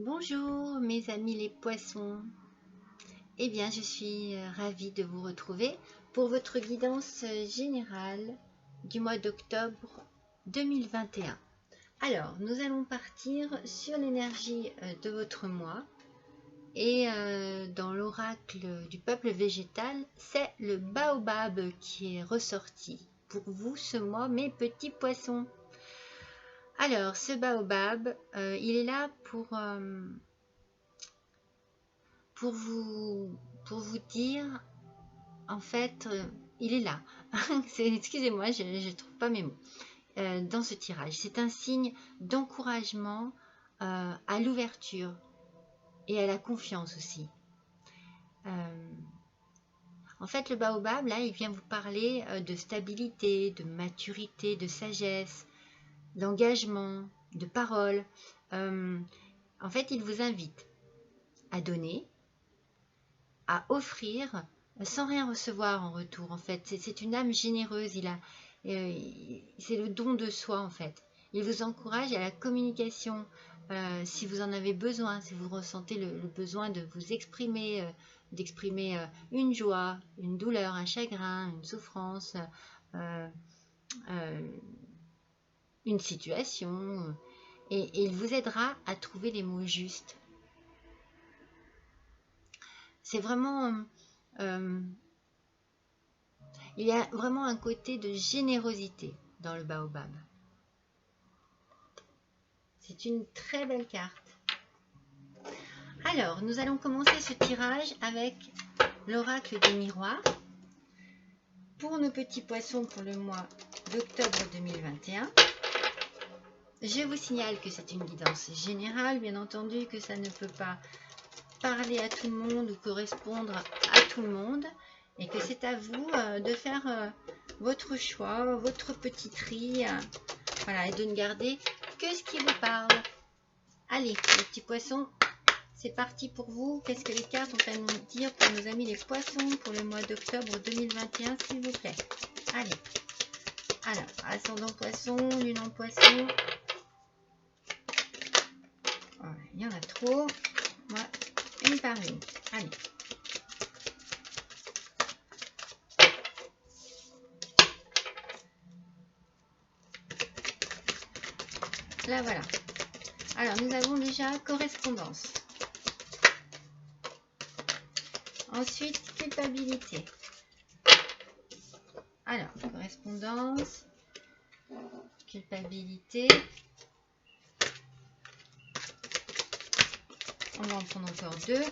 Bonjour mes amis les poissons. Eh bien je suis ravie de vous retrouver pour votre guidance générale du mois d'octobre 2021. Alors nous allons partir sur l'énergie de votre mois et dans l'oracle du peuple végétal, c'est le baobab qui est ressorti pour vous ce mois mes petits poissons. Alors, ce baobab, il est là pour vous dire, en fait, il est là. Excusez-moi, je ne trouve pas mes mots. Dans ce tirage, c'est un signe d'encouragement à l'ouverture et à la confiance aussi. En fait, le baobab, là, il vient vous parler de stabilité, de maturité, de sagesse, d'engagement, de parole. En fait, il vous invite à donner, à offrir, sans rien recevoir en retour. En fait, c'est une âme généreuse. C'est le don de soi, en fait. Il vous encourage à la communication, si vous en avez besoin, si vous ressentez le besoin de vous exprimer, d'exprimer une joie, une douleur, un chagrin, une souffrance, une situation, et il vous aidera à trouver les mots justes. C'est vraiment... il y a vraiment un côté de générosité dans le baobab. C'est une très belle carte. Alors, nous allons commencer ce tirage avec l'oracle des miroirs. Pour nos petits poissons pour le mois d'octobre 2021. Je vous signale que c'est une guidance générale, bien entendu que ça ne peut pas parler à tout le monde ou correspondre à tout le monde, et que c'est à vous de faire votre choix, votre petit tri, voilà, et de ne garder que ce qui vous parle. Allez, les petits poissons, c'est parti pour vous. Qu'est-ce que les cartes ont à nous dire pour nos amis les poissons pour le mois d'octobre 2021, s'il vous plaît? Allez, alors, ascendant poisson, lune en poisson. Voilà, il y en a trop. Moi, une par une. Allez. Là, voilà. Alors, nous avons déjà correspondance. Ensuite, culpabilité. Alors, correspondance, culpabilité. On va en prendre encore deux.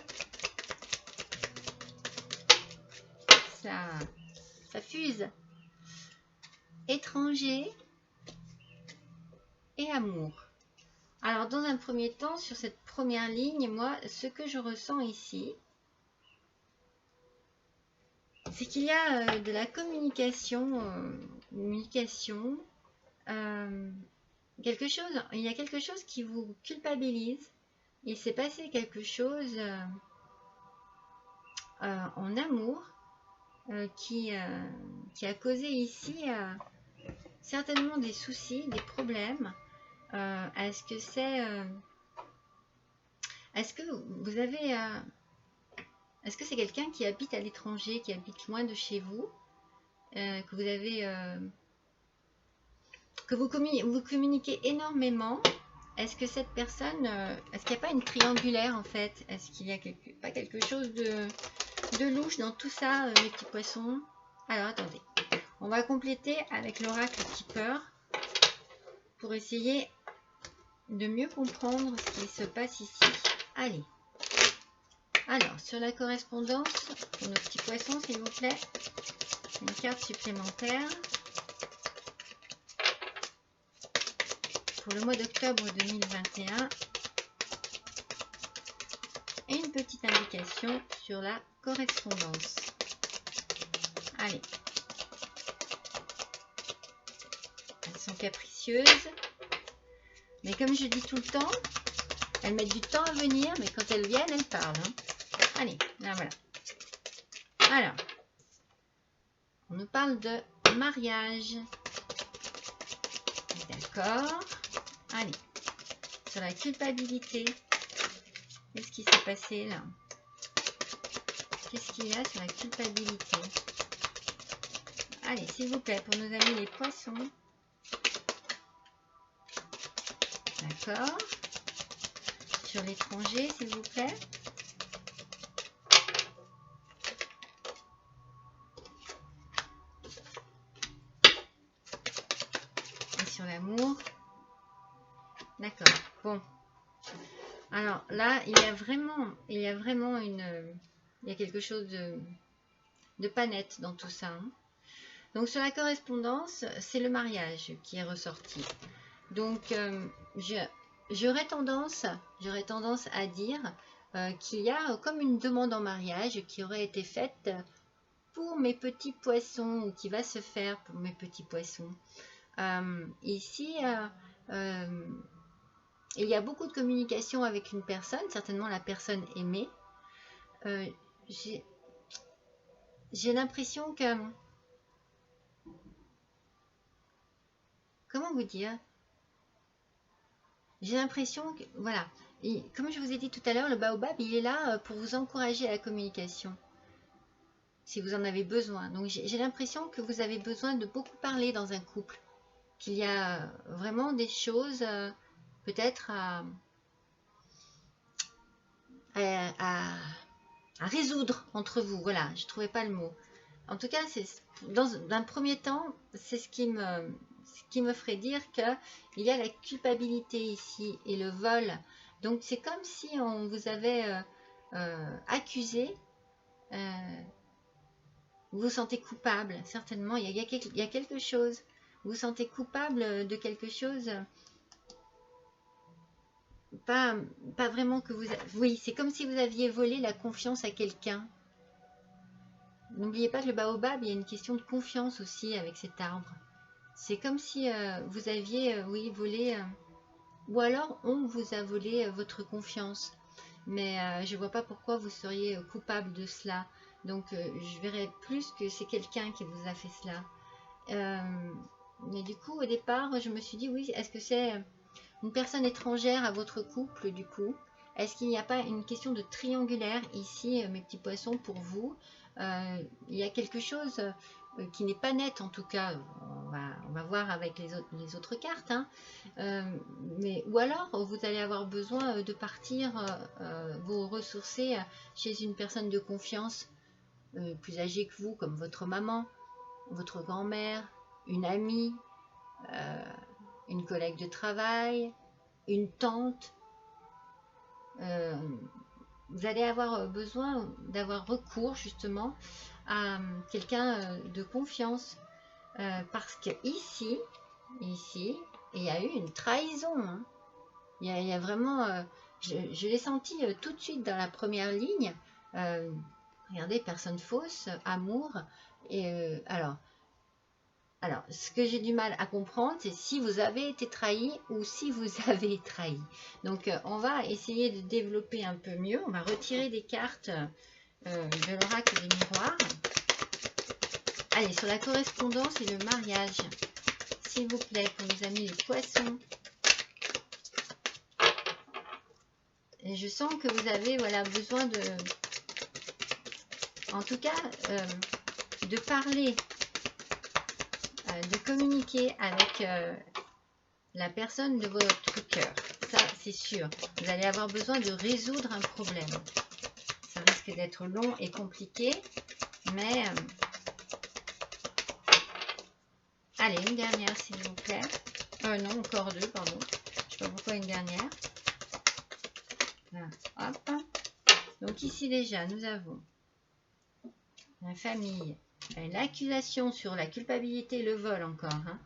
Ça fuse. Étranger et amour. Alors, dans un premier temps, sur cette première ligne, moi, ce que je ressens ici, c'est qu'il y a de la communication, il y a quelque chose qui vous culpabilise. Il s'est passé quelque chose en amour qui a causé ici certainement des soucis, des problèmes. Est-ce que c'est... est-ce que vous avez... est-ce que c'est quelqu'un qui habite à l'étranger, qui habite loin de chez vous, que vous avez... que vous communiquez énormément? Est-ce que cette personne... est-ce qu'il n'y a pas une triangulaire en fait? Est-ce qu'il n'y a pas quelque chose de louche dans tout ça, mes petits poissons? Alors attendez, on va compléter avec l'oracle Keeper pour essayer de mieux comprendre ce qui se passe ici. Allez. Alors, sur la correspondance, pour nos petits poissons, s'il vous plaît, une carte supplémentaire. Pour le mois d'octobre 2021. Et une petite indication sur la correspondance. Allez. Elles sont capricieuses. Mais comme je dis tout le temps, elles mettent du temps à venir, mais quand elles viennent, elles parlent. Hein. Allez, là voilà. Alors, on nous parle de mariage. D'accord. Allez, sur la culpabilité, Qu'est-ce qui s'est passé là? Qu'est-ce qu'il y a sur la culpabilité? Allez, s'il vous plaît, pour nos amis les poissons. D'accord. Sur l'étranger, s'il vous plaît. Et sur l'amour. D'accord. Bon. Alors là, il y a vraiment il y a quelque chose de pas net dans tout ça. Hein. Donc sur la correspondance, c'est le mariage qui est ressorti. Donc j'aurais tendance à dire qu'il y a comme une demande en mariage qui aurait été faite pour mes petits poissons, ou qui va se faire pour mes petits poissons. Ici, il y a beaucoup de communication avec une personne, certainement la personne aimée. J'ai l'impression que... Comment vous dire? J'ai l'impression que... Voilà. Et comme je vous ai dit tout à l'heure, le baobab, il est là pour vous encourager à la communication. Si vous en avez besoin. Donc j'ai l'impression que vous avez besoin de beaucoup parler dans un couple. Qu'il y a vraiment des choses peut-être à résoudre entre vous. Voilà, je ne trouvais pas le mot. En tout cas, dans un premier temps, c'est ce qui me ferait dire qu'il y a la culpabilité ici et le vol. Donc c'est comme si on vous avait accusé. Vous vous sentez coupable, certainement. Il y a quelque chose. Vous vous sentez coupable de quelque chose. Pas vraiment que vous... Oui, c'est comme si vous aviez volé la confiance à quelqu'un. N'oubliez pas que le baobab, il y a une question de confiance aussi avec cet arbre. C'est comme si vous aviez, oui, volé... ou alors on vous a volé votre confiance. Mais je ne vois pas pourquoi vous seriez coupable de cela. Donc je verrais plus que c'est quelqu'un qui vous a fait cela. Mais du coup, au départ, je me suis dit, oui, est-ce que c'est une personne étrangère à votre couple, du coup? Est-ce qu'il n'y a pas une question de triangulaire ici, mes petits poissons, pour vous? Il y a quelque chose qui n'est pas net, en tout cas. On va voir avec les autres cartes. Hein. Ou alors, vous allez avoir besoin de partir vous ressourcer chez une personne de confiance plus âgée que vous, comme votre maman, votre grand-mère, une amie, une collègue de travail, une tante. Vous allez avoir besoin d'avoir recours justement à quelqu'un de confiance parce que ici, il y a eu une trahison. Hein. Il y a vraiment, je l'ai senti tout de suite dans la première ligne. Regardez, personne fausse, amour. Et alors, ce que j'ai du mal à comprendre, c'est si vous avez été trahi ou si vous avez trahi. Donc, on va essayer de développer un peu mieux. On va retirer des cartes de l'oracle des miroirs. Allez, sur la correspondance et le mariage, s'il vous plaît, pour nos amis les poissons. Et je sens que vous avez besoin de... En tout cas, de parler... de communiquer avec la personne de votre cœur. Ça, c'est sûr. Vous allez avoir besoin de résoudre un problème. Ça risque d'être long et compliqué, mais... allez, une dernière, s'il vous plaît. Non, encore deux, pardon. Je ne sais pas pourquoi une dernière. Là, hop. Donc ici, déjà, nous avons la famille. L'accusation sur la culpabilité et le vol encore. Hein.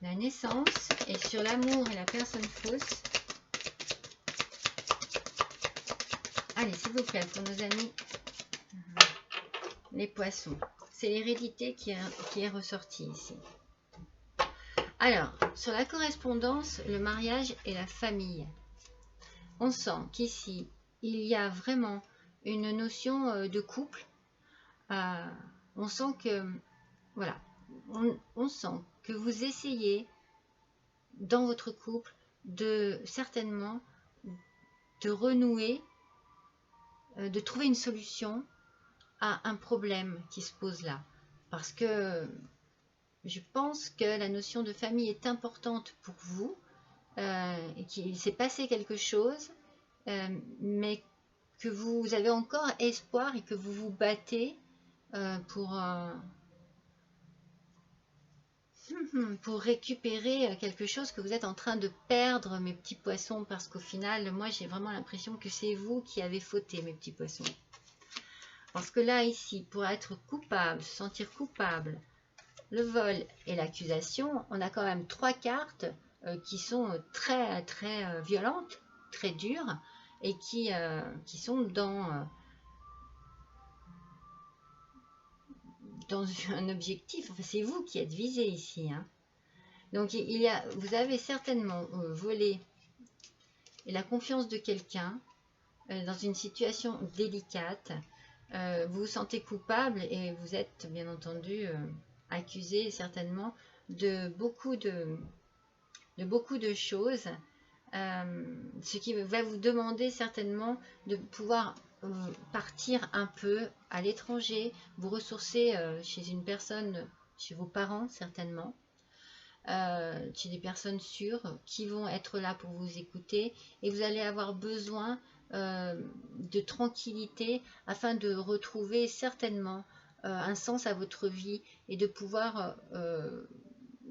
La naissance et sur l'amour et la personne fausse. Allez, s'il vous plaît, pour nos amis les poissons. C'est l'hérédité qui est ressortie ici. Alors, sur la correspondance, le mariage et la famille. On sent qu'ici, il y a vraiment une notion de couple. On sent que, voilà, on sent que vous essayez dans votre couple de certainement de renouer, de trouver une solution à un problème qui se pose là. Parce que je pense que la notion de famille est importante pour vous, et qu'il s'est passé quelque chose, mais que vous avez encore espoir et que vous vous battez pour récupérer quelque chose que vous êtes en train de perdre, mes petits poissons, parce qu'au final, moi j'ai vraiment l'impression que c'est vous qui avez fauté, mes petits poissons. Parce que là, ici, pour être coupable, se sentir coupable, le vol et l'accusation, on a quand même 3 cartes qui sont très très violentes, très dures, et qui sont dans un objectif. Enfin, c'est vous qui êtes visé ici, hein. Donc vous avez certainement volé la confiance de quelqu'un dans une situation délicate. Vous vous sentez coupable et vous êtes bien entendu accusé certainement de beaucoup de choses, ce qui va vous demander certainement de pouvoir partir un peu à l'étranger, vous ressourcer chez une personne, chez vos parents certainement, chez des personnes sûres qui vont être là pour vous écouter, et vous allez avoir besoin de tranquillité afin de retrouver certainement un sens à votre vie et de pouvoir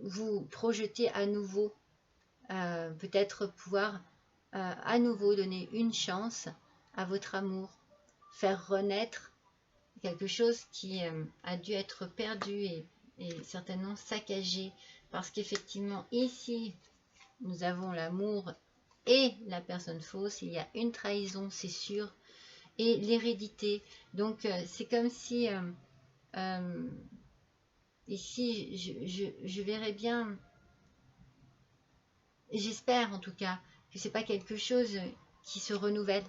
vous projeter à nouveau, peut-être pouvoir à nouveau donner une chance à votre amour, faire renaître quelque chose qui a dû être perdu et certainement saccagé, parce qu'effectivement ici nous avons l'amour et la personne fausse, il y a une trahison, c'est sûr, et l'hérédité. Donc c'est comme si ici je verrais bien, j'espère en tout cas que c'est pas quelque chose qui se renouvelle.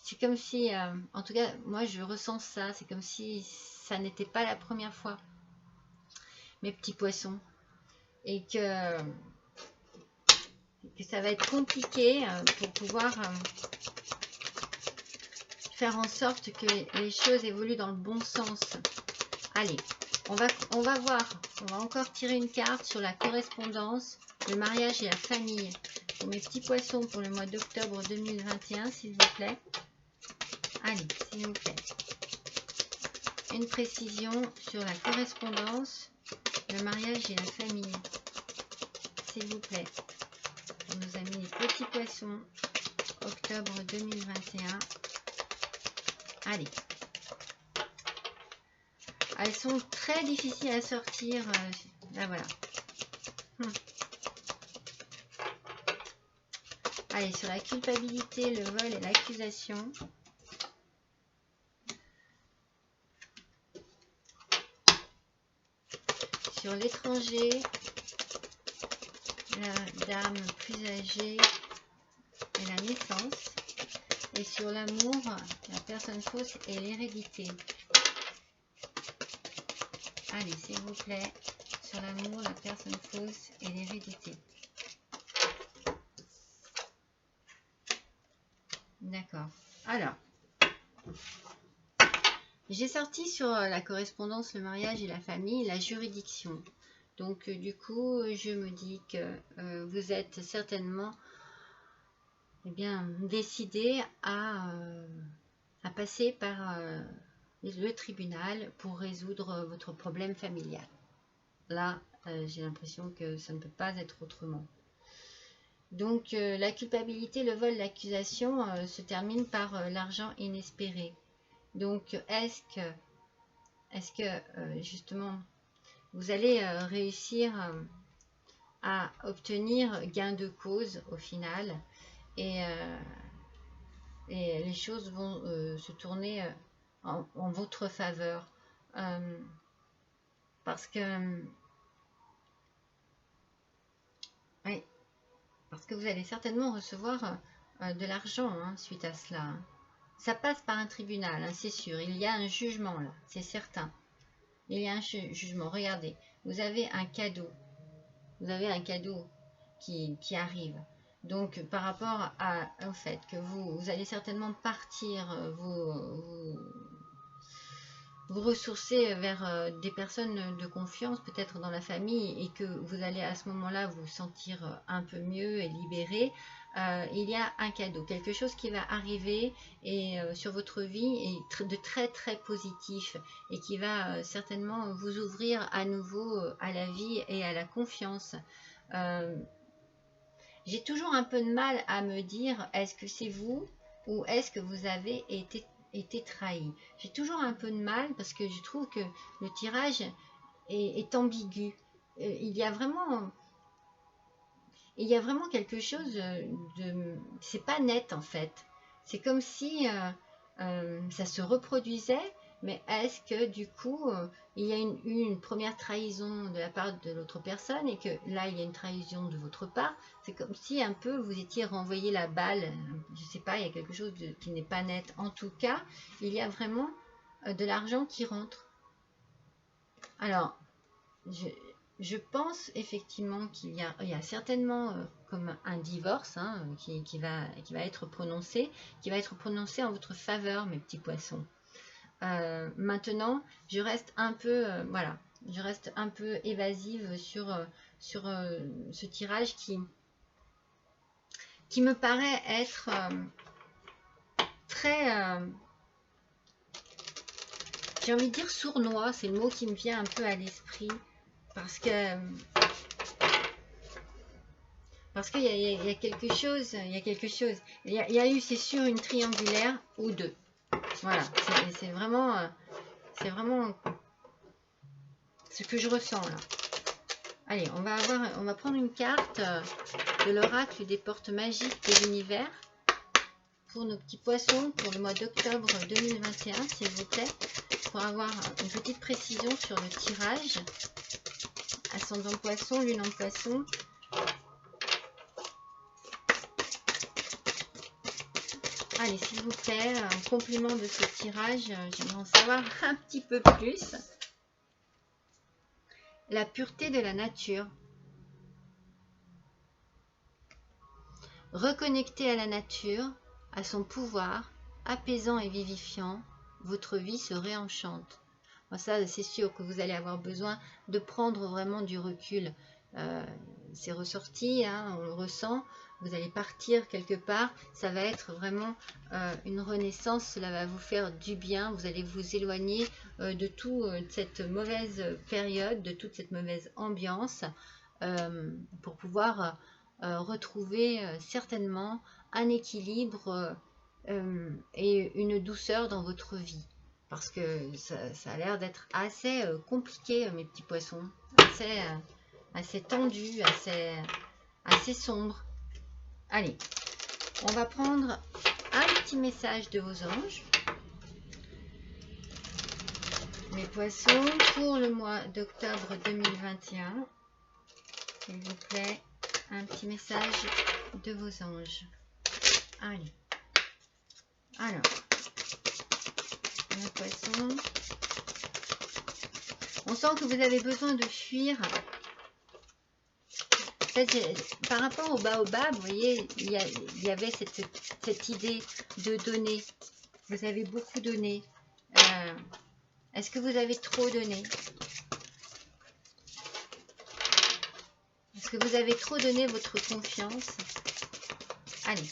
C'est comme si, en tout cas moi je ressens ça, c'est comme si ça n'était pas la première fois, mes petits poissons, et que ça va être compliqué pour pouvoir faire en sorte que les choses évoluent dans le bon sens. Allez, on va voir, on va encore tirer une carte sur la correspondance, le mariage et la famille pour mes petits poissons pour le mois d'octobre 2021, s'il vous plaît. Allez, s'il vous plaît. Une précision sur la correspondance, le mariage et la famille, s'il vous plaît. Pour nos amis les petits poissons, octobre 2021. Allez. Elles sont très difficiles à sortir. Là, voilà. Allez, sur la culpabilité, le vol et l'accusation. Sur l'étranger, la dame plus âgée et la naissance. Et sur l'amour, la personne fausse et l'hérédité. Allez, s'il vous plaît, sur l'amour, la personne fausse et l'hérédité. D'accord. Alors, j'ai sorti sur la correspondance, le mariage et la famille, la juridiction. Donc, du coup, je me dis que vous êtes certainement décidé à passer par le tribunal pour résoudre votre problème familial. Là, j'ai l'impression que ça ne peut pas être autrement. Donc, la culpabilité, le vol, l'accusation se termine par l'argent inespéré. Donc, est-ce que justement, vous allez réussir à obtenir gain de cause au final, et les choses vont se tourner en votre faveur, parce que oui, parce que vous allez certainement recevoir de l'argent suite à cela. Ça passe par un tribunal, c'est sûr. Il y a un jugement là, c'est certain. Il y a un jugement. Regardez, vous avez un cadeau. Vous avez un cadeau qui arrive. Donc par rapport au fait que vous allez certainement partir, vous ressourcer vers des personnes de confiance, peut-être dans la famille, et que vous allez à ce moment-là vous sentir un peu mieux et libéré, il y a un cadeau, quelque chose qui va arriver et sur votre vie et de très très positif et qui va certainement vous ouvrir à nouveau à la vie et à la confiance. J'ai toujours un peu de mal à me dire, est-ce que c'est vous ou est-ce que vous avez été trahi? J'ai toujours un peu de mal parce que je trouve que le tirage est ambigu. Il y a vraiment quelque chose de... C'est pas net en fait. C'est comme si ça se reproduisait, mais est-ce que du coup il y a une première trahison de la part de l'autre personne et que là il y a une trahison de votre part? C'est comme si un peu vous étiez renvoyé la balle. Je sais pas, il y a quelque chose qui n'est pas net. En tout cas, il y a vraiment de l'argent qui rentre. Alors, je pense effectivement qu'il y a certainement comme un divorce qui va être prononcé, en votre faveur, mes petits poissons. Maintenant, je reste un peu, voilà, je reste un peu évasive sur ce tirage qui me paraît être très, j'ai envie de dire sournois, c'est le mot qui me vient un peu à l'esprit, parce qu'il y a quelque chose, il y a eu, c'est sûr, une triangulaire ou deux. Voilà, c'est vraiment ce que je ressens là. Allez, on va prendre une carte de l'oracle des portes magiques de l'univers pour nos petits poissons pour le mois d'octobre 2021, s'il vous plaît, pour avoir une petite précision sur le tirage. Ascendant poisson, lune en poisson. Allez, s'il vous plaît, en complément de ce tirage, j'aimerais en savoir un petit peu plus. La pureté de la nature. Reconnecté à la nature, à son pouvoir, apaisant et vivifiant, votre vie se réenchante. Bon, ça, c'est sûr que vous allez avoir besoin de prendre vraiment du recul. C'est ressorti, on le ressent. Vous allez partir quelque part. Ça va être vraiment une renaissance. Cela va vous faire du bien. Vous allez vous éloigner de toute cette mauvaise période, de toute cette mauvaise ambiance pour pouvoir retrouver certainement un équilibre et une douceur dans votre vie. Parce que ça a l'air d'être assez compliqué, mes petits poissons. Assez tendu, assez sombre. Allez, on va prendre un petit message de vos anges. Mes poissons, pour le mois d'octobre 2021. S'il vous plaît, un petit message de vos anges. Allez. Alors, mes poissons. On sent que vous avez besoin de fuir. Par rapport au baobab, vous voyez, il y avait cette idée de donner. Vous avez beaucoup donné. Est-ce que vous avez trop donné? Est-ce que vous avez trop donné votre confiance? Allez,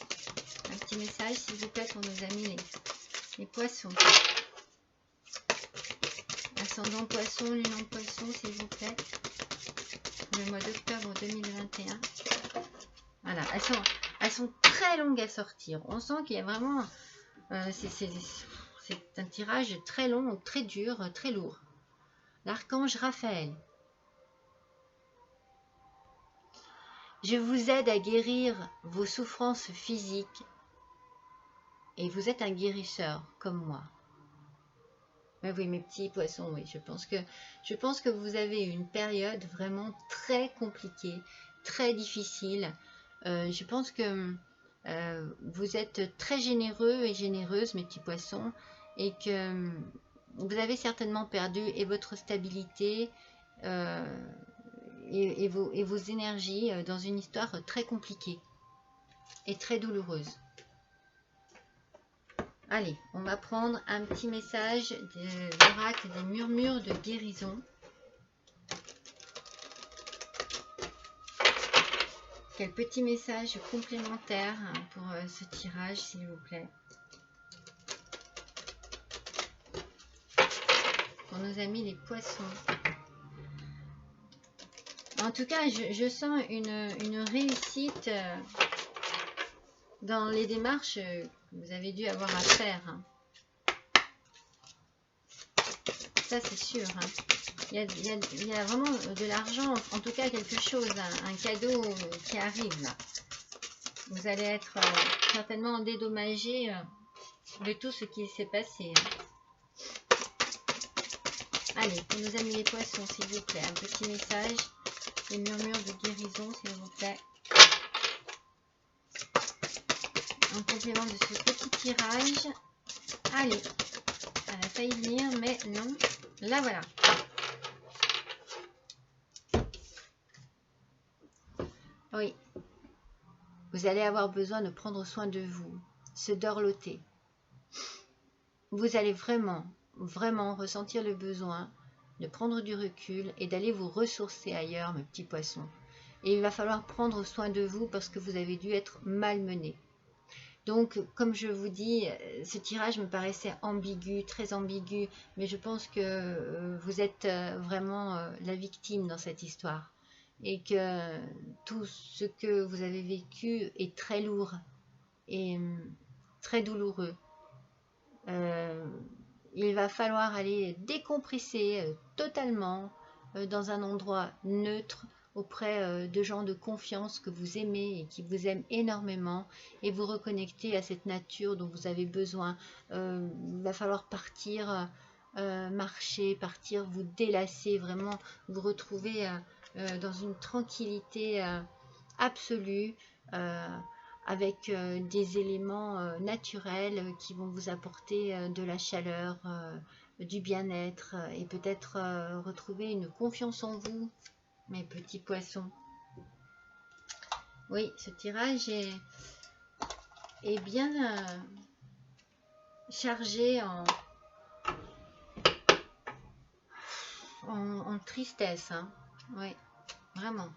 un petit message s'il vous plaît pour nos amis les poissons. Ascendant poisson, lune en poisson, s'il vous plaît. Le mois d'octobre 2021. Voilà, elles sont très longues à sortir. On sent qu'il y a vraiment... c'est un tirage très long, très dur, très lourd. L'archange Raphaël. Je vous aide à guérir vos souffrances physiques. Et vous êtes un guérisseur, comme moi. Mais oui, mes petits poissons, oui, je pense que vous avez une période vraiment très compliquée, très difficile. Je pense que vous êtes très généreux et généreuse, mes petits poissons, et que vous avez certainement perdu et votre stabilité et vos énergies dans une histoire très compliquée. et très douloureuse. Allez, on va prendre un petit message de l'oracle des murmures de guérison. Quel petit message complémentaire pour ce tirage, s'il vous plaît. Pour nos amis les poissons. En tout cas, je sens une réussite dans les démarches que vous avez dû avoir à faire. Ça, c'est sûr. Il y a vraiment de l'argent, en tout cas quelque chose, un cadeau qui arrive là. Vous allez être certainement dédommagé de tout ce qui s'est passé. Allez, pour nos amis les poissons, s'il vous plaît, un petit message, les murmures de guérison, s'il vous plaît. En complément de ce petit tirage. Allez, elle a failli venir, mais non. Là, voilà. Oui. Vous allez avoir besoin de prendre soin de vous, se dorloter. Vous allez vraiment ressentir le besoin de prendre du recul et d'aller vous ressourcer ailleurs, mes petits poissons. Et il va falloir prendre soin de vous parce que vous avez dû être malmenés. Donc, comme je vous dis, ce tirage me paraissait ambigu, très ambigu, mais je pense que vous êtes vraiment la victime dans cette histoire. Et que tout ce que vous avez vécu est très lourd et très douloureux. Il va falloir aller décompresser totalement dans un endroit neutre auprès de gens de confiance que vous aimez et qui vous aiment énormément et vous reconnecter à cette nature dont vous avez besoin. Il va falloir partir, marcher, partir, vous délasser, vraiment vous retrouver dans une tranquillité absolue, avec des éléments naturels qui vont vous apporter de la chaleur, du bien-être et peut-être retrouver une confiance en vous, mes petits poissons. Oui, ce tirage est bien chargé en tristesse. Oui, vraiment.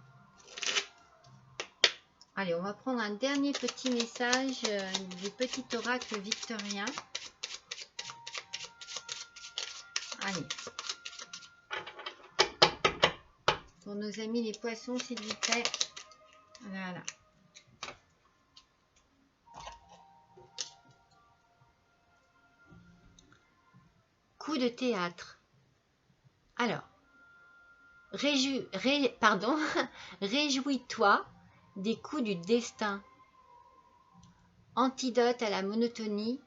Allez, on va prendre un dernier petit message du petit oracle victorien. Allez. Pour nos amis les poissons, s'il vous plaît. Voilà. Coup de théâtre. Alors, réjouis-toi des coups du destin. Antidote à la monotonie,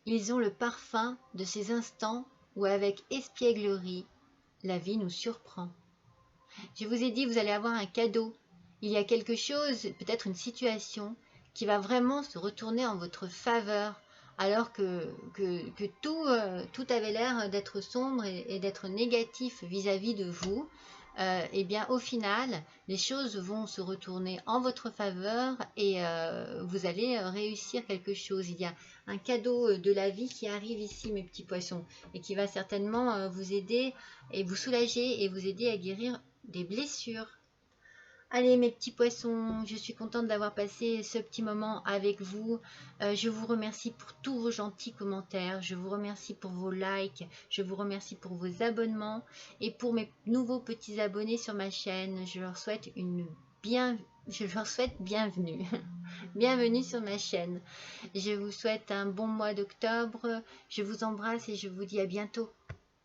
ils ont le parfum de ces instants où avec espièglerie, la vie nous surprend. Je vous ai dit, vous allez avoir un cadeau. Il y a quelque chose, peut-être une situation, qui va vraiment se retourner en votre faveur, alors que tout avait l'air d'être sombre et d'être négatif vis-à-vis de vous. Eh bien, au final, les choses vont se retourner en votre faveur et vous allez réussir quelque chose. Il y a un cadeau de la vie qui arrive ici, mes petits poissons, et qui va certainement vous aider et vous soulager et vous aider à guérir des blessures. Allez mes petits poissons, je suis contente d'avoir passé ce petit moment avec vous. Je vous remercie pour tous vos gentils commentaires, je vous remercie pour vos likes, je vous remercie pour vos abonnements et pour mes nouveaux petits abonnés sur ma chaîne. Je leur souhaite bienvenue. Bienvenue sur ma chaîne. Je vous souhaite un bon mois d'octobre. Je vous embrasse et je vous dis à bientôt.